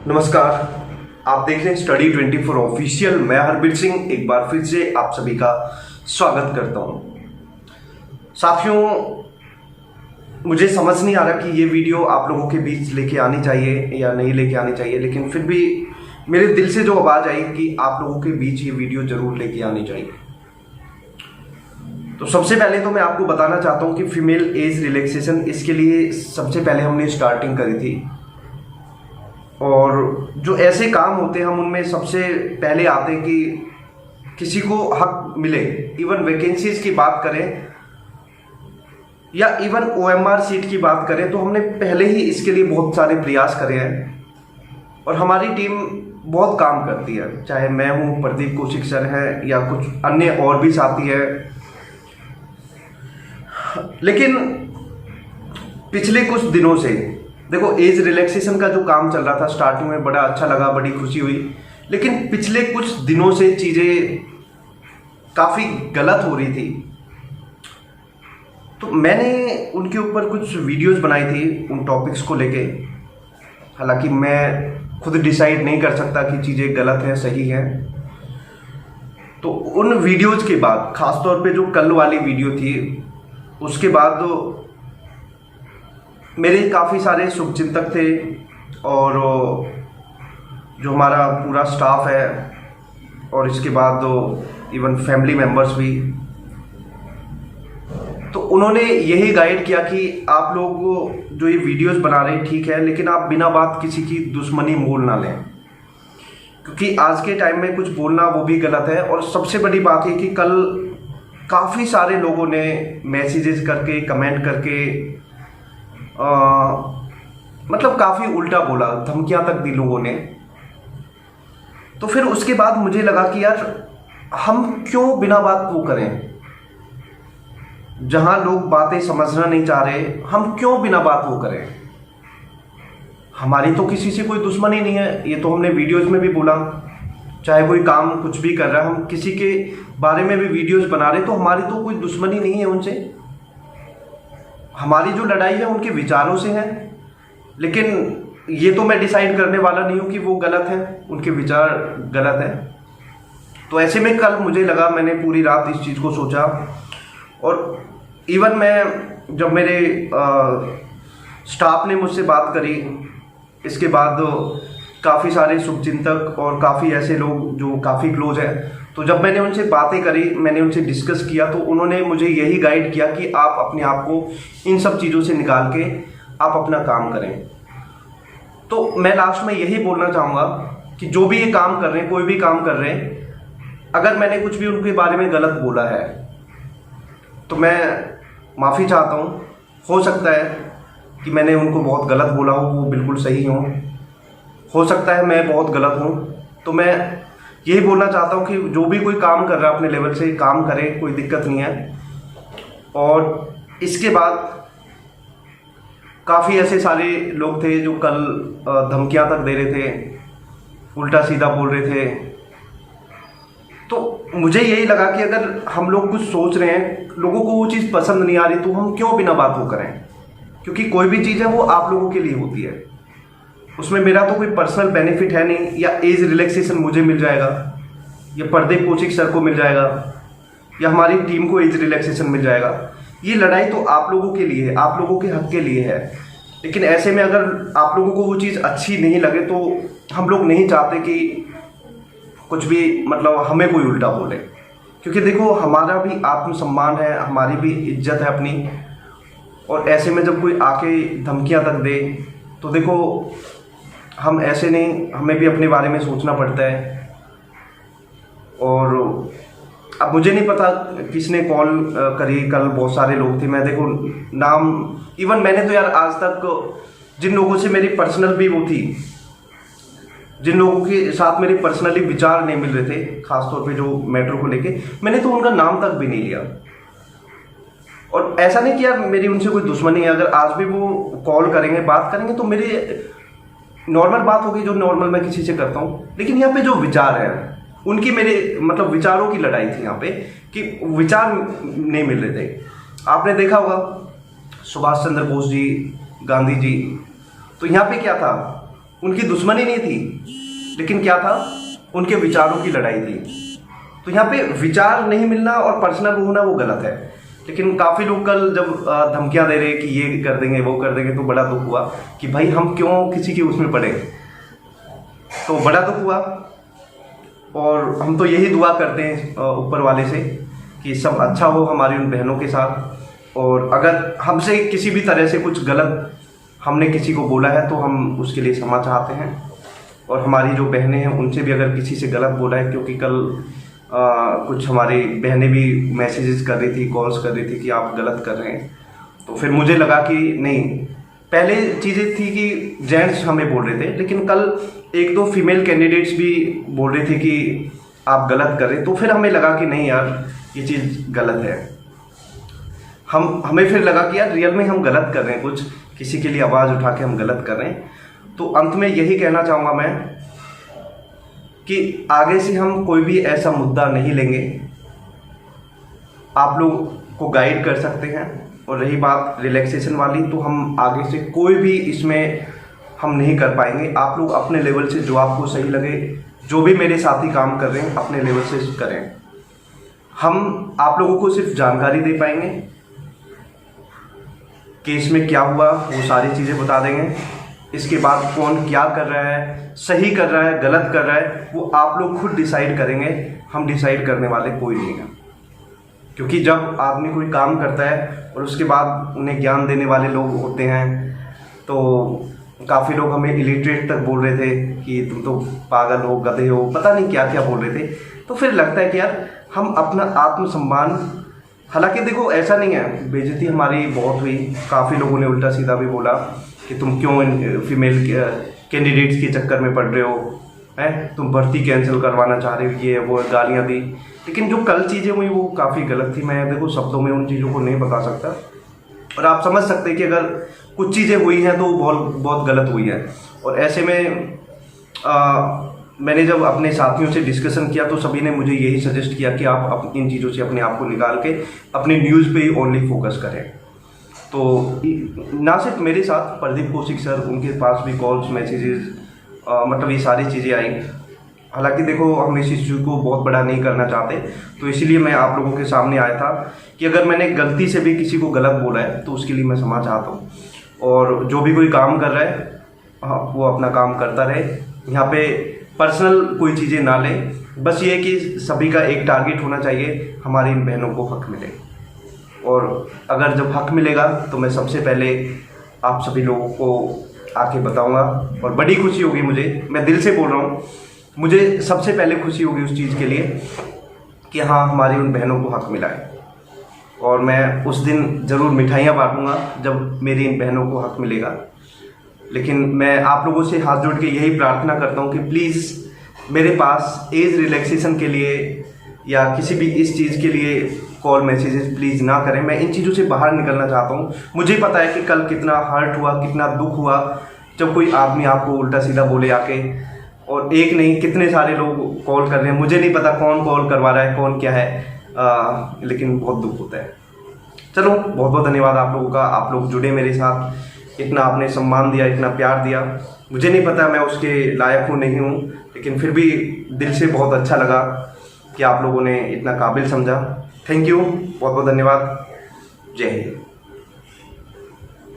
नमस्कार, आप देख रहे हैं स्टडी 24 ऑफिशियल। मैं हरबीर सिंह एक बार फिर से आप सभी का स्वागत करता हूं। साथियों, मुझे समझ नहीं आ रहा कि ये वीडियो आप लोगों के बीच लेके आनी चाहिए या नहीं लेके आनी चाहिए, लेकिन फिर भी मेरे दिल से जो आवाज़ आई कि आप लोगों के बीच ये वीडियो जरूर लेके आनी चाहिए। तो सबसे पहले तो मैं आपको बताना चाहता हूँ कि फीमेल एज रिलैक्सेशन, इसके लिए सबसे पहले हमने स्टार्टिंग करी थी। और जो ऐसे काम होते हैं हम उनमें सबसे पहले आते हैं कि किसी को हक मिले। इवन वैकेंसीज की बात करें या इवन OMR सीट की बात करें तो हमने पहले ही इसके लिए बहुत सारे प्रयास करे हैं और हमारी टीम बहुत काम करती है। चाहे मैं हूँ, प्रदीप कौशिक सर हैं या कुछ अन्य और भी साथी हैं। लेकिन पिछले कुछ दिनों से देखो, एज रिलैक्सेशन का जो काम चल रहा था, स्टार्टिंग में बड़ा अच्छा लगा, बड़ी खुशी हुई, लेकिन पिछले कुछ दिनों से चीज़ें काफ़ी गलत हो रही थी। तो मैंने उनके ऊपर कुछ वीडियोस बनाई थी उन टॉपिक्स को लेके। हालांकि मैं खुद डिसाइड नहीं कर सकता कि चीज़ें गलत हैं सही हैं। तो उन वीडियोस के बाद, ख़ासतौर पे जो कल वाली वीडियो थी, उसके बाद तो मेरे काफ़ी सारे शुभचिंतक थे और जो हमारा पूरा स्टाफ है और इसके बाद इवन फैमिली मेम्बर्स भी, तो उन्होंने यही गाइड किया कि आप लोग जो ये वीडियोस बना रहे हैं ठीक है, लेकिन आप बिना बात किसी की दुश्मनी मोल ना लें, क्योंकि आज के टाइम में कुछ बोलना वो भी गलत है। और सबसे बड़ी बात है कि कल काफ़ी सारे लोगों ने मैसेजेस करके, कमेंट करके मतलब काफ़ी उल्टा बोला, धमकियां तक दी लोगों ने। तो फिर उसके बाद मुझे लगा कि यार हम क्यों बिना बात वो करें। जहां लोग बातें समझना नहीं चाह रहे, हम क्यों बिना बात वो करें। हमारी तो किसी से कोई दुश्मनी नहीं है, ये तो हमने वीडियोस में भी बोला। चाहे कोई काम कुछ भी कर रहा है, हम किसी के बारे में भी वीडियोस बना रहे, तो हमारी तो कोई दुश्मनी नहीं है उनसे। हमारी जो लड़ाई है उनके विचारों से है। लेकिन ये तो मैं डिसाइड करने वाला नहीं हूँ कि वो गलत है, उनके विचार गलत है। तो ऐसे में कल मुझे लगा, मैंने पूरी रात इस चीज़ को सोचा और इवन मैं जब मेरे स्टाफ ने मुझसे बात करी, इसके बाद काफ़ी सारे शुभचिंतक और काफ़ी ऐसे लोग जो काफ़ी क्लोज हैं, तो जब मैंने उनसे बातें करी, मैंने उनसे डिस्कस किया, तो उन्होंने मुझे यही गाइड किया कि आप अपने आप को इन सब चीज़ों से निकाल के आप अपना काम करें। तो मैं लास्ट में यही बोलना चाहूँगा कि जो भी ये काम कर रहे हैं, कोई भी काम कर रहे हैं, अगर मैंने कुछ भी उनके बारे में गलत बोला है तो मैं माफ़ी चाहता हूँ। हो सकता है कि मैंने उनको बहुत गलत बोला हो, वो बिल्कुल सही हो सकता है मैं बहुत गलत हूँ। तो मैं यही बोलना चाहता हूँ कि जो भी कोई काम कर रहा है अपने लेवल से काम करे, कोई दिक्कत नहीं है। और इसके बाद काफ़ी ऐसे सारे लोग थे जो कल धमकियां तक दे रहे थे, उल्टा सीधा बोल रहे थे। तो मुझे यही लगा कि अगर हम लोग कुछ सोच रहे हैं, लोगों को वो चीज़ पसंद नहीं आ रही, तो हम क्यों बिना बात वो करें। क्योंकि कोई भी चीज़ है वो आप लोगों के लिए होती है, उसमें मेरा तो कोई पर्सनल बेनिफिट है नहीं। या एज रिलैक्सेशन मुझे मिल जाएगा, या प्रदीप कौशिक सर को मिल जाएगा, या हमारी टीम को एज रिलैक्सेशन मिल जाएगा। ये लड़ाई तो आप लोगों के लिए है, आप लोगों के हक के लिए है। लेकिन ऐसे में अगर आप लोगों को वो चीज़ अच्छी नहीं लगे, तो हम लोग नहीं चाहते कि कुछ भी मतलब हमें कोई उल्टा बोले। क्योंकि देखो, हमारा भी आत्मसम्मान है, हमारी भी इज्जत है अपनी। और ऐसे में जब कोई आके धमकियाँ तक दे, तो देखो हम ऐसे नहीं, हमें भी अपने बारे में सोचना पड़ता है। और अब मुझे नहीं पता किसने कॉल करी, कल बहुत सारे लोग थे। मैं देखो नाम, इवन मैंने तो यार आज तक जिन लोगों से मेरी पर्सनल भी वो थी, जिन लोगों के साथ मेरे पर्सनली विचार नहीं मिल रहे थे, खासतौर पे जो मैटर को लेके, मैंने तो उनका नाम तक भी नहीं लिया। और ऐसा नहीं कि यार मेरी उनसे कोई दुश्मनी है। अगर आज भी वो कॉल करेंगे, बात करेंगे, तो मेरी नॉर्मल बात होगी जो नॉर्मल मैं किसी से करता हूँ। लेकिन यहाँ पे जो विचार है, उनकी मेरे मतलब विचारों की लड़ाई थी यहाँ पे, कि विचार नहीं मिल रहे थे। आपने देखा होगा सुभाष चंद्र बोस जी, गांधी जी, तो यहाँ पे क्या था, उनकी दुश्मनी नहीं थी, लेकिन क्या था, उनके विचारों की लड़ाई थी। तो यहाँ पे विचार नहीं मिलना और पर्सनल होना वो गलत है। लेकिन काफ़ी लोग कल जब धमकियाँ दे रहे कि ये कर देंगे वो कर देंगे, तो बड़ा दुख हुआ कि भाई हम क्यों किसी के उसमें पड़े। तो बड़ा दुख हुआ, और हम तो यही दुआ करते हैं ऊपर वाले से कि सब अच्छा हो हमारी उन बहनों के साथ। और अगर हमसे किसी भी तरह से कुछ गलत हमने किसी को बोला है तो हम उसके लिए क्षमा चाहते हैं। और हमारी जो बहनें हैं उनसे भी अगर किसी से गलत बोला है, क्योंकि कल कुछ हमारी बहनें भी मैसेजेस कर रही थी, कॉल्स कर रही थी कि आप गलत कर रहे हैं, तो फिर मुझे लगा कि नहीं, पहले चीज़ें थी कि जेंट्स हमें बोल रहे थे, लेकिन कल एक दो फीमेल कैंडिडेट्स भी बोल रहे थे कि आप गलत कर रहे हैं। तो फिर हमें लगा कि नहीं यार, ये चीज़ गलत है। हमें फिर लगा कि यार रियल में हम गलत कर रहे हैं, कुछ किसी के लिए आवाज़ उठा के हम गलत कर रहे हैं। तो अंत में यही कहना चाहूँगा मैं कि आगे से हम कोई भी ऐसा मुद्दा नहीं लेंगे। आप लोग को गाइड कर सकते हैं। और रही बात रिलैक्सेशन वाली, तो हम आगे से कोई भी इसमें हम नहीं कर पाएंगे। आप लोग अपने लेवल से जो आपको सही लगे, जो भी मेरे साथी काम कर रहे हैं अपने लेवल से करें। हम आप लोगों को सिर्फ जानकारी दे पाएंगे, केस में क्या हुआ वो सारी चीज़ें बता देंगे। इसके बाद कौन क्या कर रहा है, सही कर रहा है गलत कर रहा है, वो आप लोग खुद डिसाइड करेंगे। हम डिसाइड करने वाले कोई नहीं है। क्योंकि जब आदमी कोई काम करता है और उसके बाद उन्हें ज्ञान देने वाले लोग होते हैं, तो काफ़ी लोग हमें इलिटरेट तक बोल रहे थे कि तुम तो पागल हो, गधे हो, पता नहीं क्या क्या बोल रहे थे। तो फिर लगता है कि यार हम अपना आत्मसम्मान, हालांकि देखो ऐसा नहीं है, बेइज्जती हमारी बहुत हुई, काफ़ी लोगों ने उल्टा सीधा भी बोला कि तुम क्यों फीमेल कैंडिडेट्स के चक्कर में पड़ रहे हो, हैं तुम भर्ती कैंसिल करवाना चाह रहे हो, ये वो गालियाँ दी। लेकिन जो कल चीज़ें हुई वो काफ़ी गलत थी। मैं देखो शब्दों में उन चीज़ों को नहीं बता सकता, और आप समझ सकते हैं कि अगर कुछ चीज़ें हुई हैं तो बहुत बहुत गलत हुई है। और ऐसे में मैंने जब अपने साथियों से डिस्कशन किया तो सभी ने मुझे यही सजेस्ट किया कि आप इन चीज़ों से अपने आप को निकाल के अपनी न्यूज़ पे ही ओनली फोकस करें। तो ना सिर्फ मेरे साथ, प्रदीप कौशिक सर, उनके पास भी कॉल्स मैसेजेस मतलब ये सारी चीज़ें आई। हालांकि देखो हम इस इश्यू को बहुत बड़ा नहीं करना चाहते, तो इसीलिए मैं आप लोगों के सामने आया था कि अगर मैंने गलती से भी किसी को गलत बोला है तो उसके लिए मैं क्षमा चाहता हूँ। और जो भी कोई काम कर रहा है वो अपना काम करता रहे। यहाँ पे पर्सनल कोई चीज़ें ना ले, बस ये कि सभी का एक टारगेट होना चाहिए, हमारी इन बहनों को हक मिले। और अगर जब हक मिलेगा तो मैं सबसे पहले आप सभी लोगों को आके बताऊंगा, और बड़ी खुशी होगी मुझे, मैं दिल से बोल रहा हूँ, मुझे सबसे पहले खुशी होगी उस चीज़ के लिए कि हाँ हमारी उन बहनों को हक मिला है। और मैं उस दिन ज़रूर मिठाइयाँ बांटूंगा जब मेरी इन बहनों को हक मिलेगा। लेकिन मैं आप लोगों से हाथ जोड़ के यही प्रार्थना करता हूँ कि प्लीज़ मेरे पास एज रिलैक्सेशन के लिए या किसी भी इस चीज़ के लिए कॉल मैसेजेस प्लीज़ ना करें। मैं इन चीज़ों से बाहर निकलना चाहता हूँ। मुझे पता है कि कल कितना हर्ट हुआ, कितना दुख हुआ जब कोई आदमी आपको उल्टा सीधा बोले आके, और एक नहीं कितने सारे लोग कॉल कर रहे हैं। मुझे नहीं पता कौन कॉल करवा रहा है, कौन क्या है, लेकिन बहुत दुख होता है। चलो बहुत बहुत धन्यवाद आप लोगों का, आप लोग जुड़े मेरे साथ, इतना आपने सम्मान दिया, इतना प्यार दिया। मुझे नहीं पता मैं उसके लायक हूँ नहीं हूँ, लेकिन फिर भी दिल से बहुत अच्छा लगा कि आप लोगों ने इतना काबिल समझा। थैंक यू, बहुत बहुत धन्यवाद। जय हिंद।